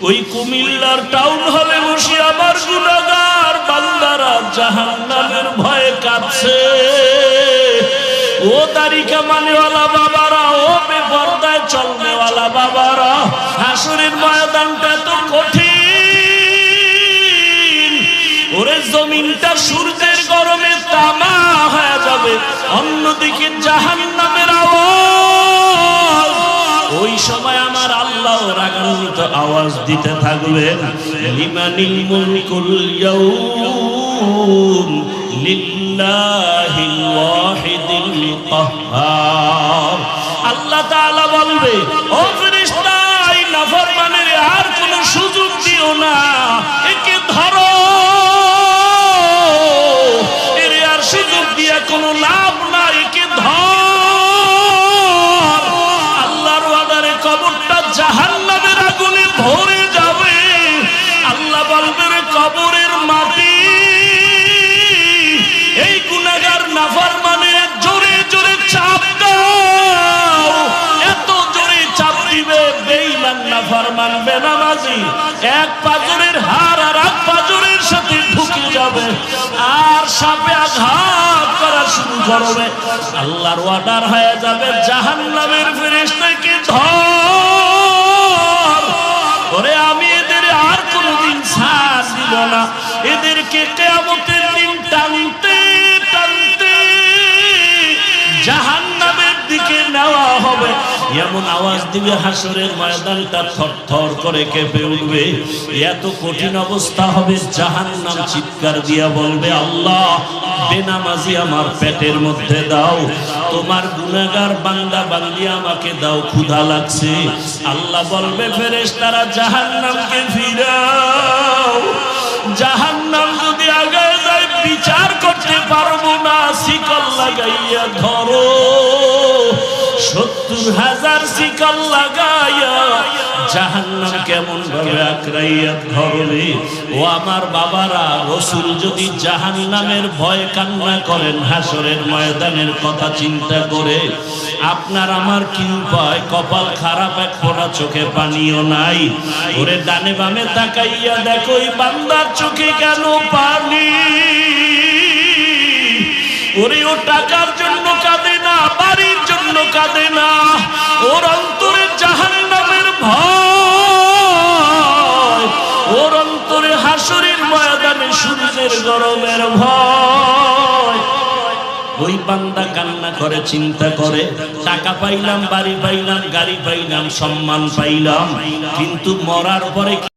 ওই কুমিল্লার টাউন হলে বসে আমার গুনাহগার বান্দারা জাহান্নামের ভয়ে কাঁদছে। ও তারিকা মানেওয়ালা বাবারা, ও বেপরদায় চলনেওয়ালা বাবারা, হাসরের ময়দানটা তো কঠিন। ওরে জমিনটা সূর্যের গরমে তামা হয়ে যাবে, অন্যদিকে জাহান্নামের আওয়াজ। ওই সময় আমার আল্লাহ রাগান্বিত আওয়াজ দিতে থাকবেন, লিমানিল মুলকুল ইয়াউম লিল্লাহিল ওয়াহিদিল কাহ্হার। আল্লাহ তাআলা বলবে, ও ফেরেশতা, এই নাফরমানের আর কোনো সুযোগ দিও না, একে ধরো, এর আর সুযোগ দিয়া কোনো লাভ নাই, একে ধর। আল্লাহর ওয়াদারে কবরটা জাহান্নামের আগুনে ভরে যাবে। আল্লাহ বলবে, রে কবরের মাটি, এই গুনাহগার নাফরমানের জোরে জোরে চাপ দাও। এত জোরে চাপ দিবে, বেঈমান নাফরমান বেনামাজি এক পাজরের হাড় আর এক পাজরের সাথে ঢুকে যাবে, আর সাপে আঘাত করা শুরু করবে। আল্লাহর অর্ডার হয়ে যাবে, জাহান্নামের ফেরেশতাকে ধর। ওরে আমি এদের আর কোনদিন ছাড় দিব না, এদেরকে কিয়ামতের দিন টানতে টানতে জাহান্নামের দিকে নেওয়া হবে। এমন আওয়াজ দিবে, হাসরের ময়দানটা থরথর করে কেঁপে উঠবে। এত কঠিন অবস্থা হবে, জাহান্নাম চিৎকার দিয়া বলবে, আল্লাহ, বেনামাজি আমার পেটের মধ্যে দাও, তোমার গুনাহগার বান্দা বান্দি আমাকে দাও, ক্ষুধা লাগছে। আল্লাহ বলবে, ফেরেশতারা জাহান্নামকে ফিরাও। জাহান্নাম যদি আগায় যায়, বিচার করতে পারবো না, শিকল লাগাইয়া ধরো। ৭০,০০০ শিকল লাগাইয়া জাহান্নাম কেমন ভাবে আঁকড়াইয়া ধরবে। ও আমার বাবারা, রাসূল যদি জাহান্নামের ভয় কান্না করেন হাসরের ময়দানের কথা চিন্তা করে, আপনার আমার কি উপায়? কপাল খারাপ, এক ফোঁটা চোখে পানিও নাই। ওরে ডানে বামে তাকাইয়া দেখো, ওই বান্দার চোখে কেন পানি? ওরে ও টাকার জন্য কাঁদে না, বাড়ির জন্য কাঁদে না, ওর অন্তরে জাহান্নামের ভয়, ওর অন্তরে হাসরের ময়দানে সূর্যের গরমের ভয়। ওই বান্দা কান্না করে, চিন্তা করে, টাকা পাইলাম, বাড়ি পাইলাম, গাড়ি পাইলাম, সম্মান পাইলাম, কিন্তু মরার পরে